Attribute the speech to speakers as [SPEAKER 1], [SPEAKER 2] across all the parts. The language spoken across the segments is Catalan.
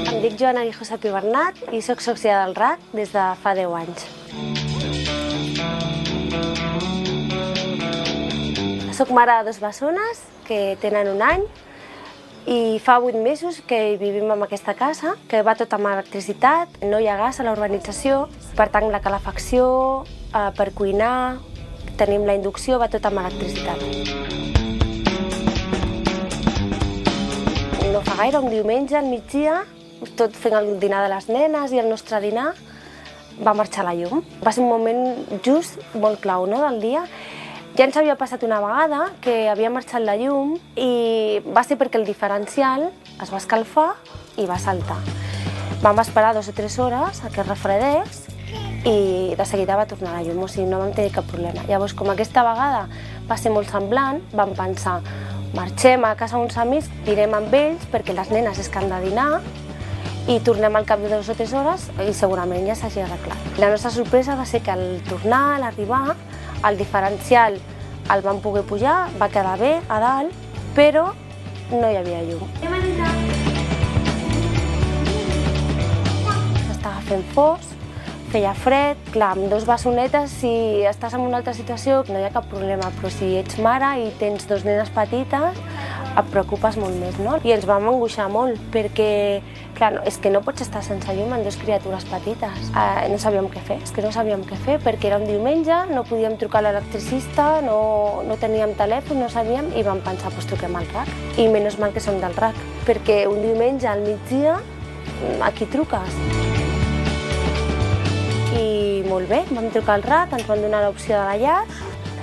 [SPEAKER 1] Em dic Joana Guijosa Pibernat i soc sòcia del RAC des de fa 10 anys. Soc mare de 2 bessones que tenen 1 any i fa 8 mesos que vivim en aquesta casa, que va tot amb electricitat, no hi ha gas a la urbanització, per tant la calefacció, per cuinar, tenim la inducció, va tot amb electricitat. No fa gaire, un diumenge al migdia, tot fent el dinar de les nenes i el nostre dinar, va marxar la llum. Va ser un moment just molt clau, no?, del dia. Ja ens havia passat una vegada que havia marxat la llum i va ser perquè el diferencial es va escalfar i va saltar. Vam esperar 2 o 3 hores a que es refredés i de seguida va tornar la llum, o sigui, no vam tenir cap problema. Llavors, com aquesta vegada va ser molt semblant, vam pensar, marxem a casa d'uns amics, direm amb ells perquè les nenes és que han de dinar i tornem al cap de 2 o 3 hores i segurament ja s'hagi arreglat. La nostra sorpresa va ser que al tornar, a l'arribar, el diferencial el vam poder pujar, va quedar bé a dalt, però no hi havia llum. S'estava fent fos, feia fred, clar, amb 2 bessonetes, si estàs en una altra situació no hi ha cap problema, però si ets mare i tens 2 nenes petites, et preocupes molt més, no? I ens vam angoixar molt, perquè, clar, és que no pots estar sense llum amb 2 criatures petites. No sabíem què fer, és que no sabíem què fer, perquè era un diumenge, no podíem trucar a l'electricista, no teníem telèfon, no sabíem, i vam pensar, doncs truquem al RAC. I menys mal que som del RAC, perquè un diumenge al migdia, a qui truques? I molt bé, vam trucar al RAC, ens van donar l'opció de la llar,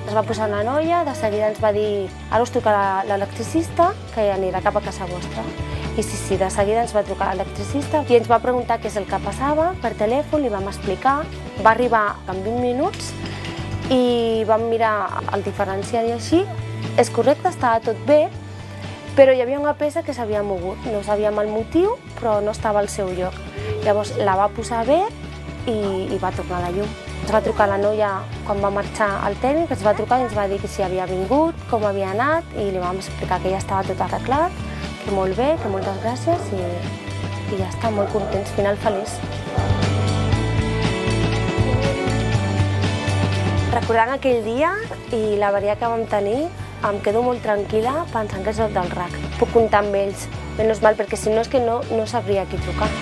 [SPEAKER 1] es va posar una noia, de seguida ens va dir ara us trucarà l'electricista que anirà cap a casa vostra. I sí, de seguida ens va trucar l'electricista i ens va preguntar què és el que passava per telèfon, li vam explicar. Va arribar en 20 minuts i vam mirar el diferencial i així. És correcte, estava tot bé, però hi havia una peça que s'havia mogut. No sabíem el motiu, però no estava al seu lloc. Llavors la va posar bé i va tornar la llum. Ens va trucar la noia quan va marxar el tècnic, ens va trucar i ens va dir que si havia vingut, com havia anat, i li vam explicar que ja estava tot arreglat, que molt bé, que moltes gràcies, i ja està, molt contents, final feliç. Recordant aquell dia i l'averia que vam tenir, em quedo molt tranquil·la pensant que és el del RAC. Puc comptar amb ells, menys mal, perquè si no és que no sabria a qui trucar.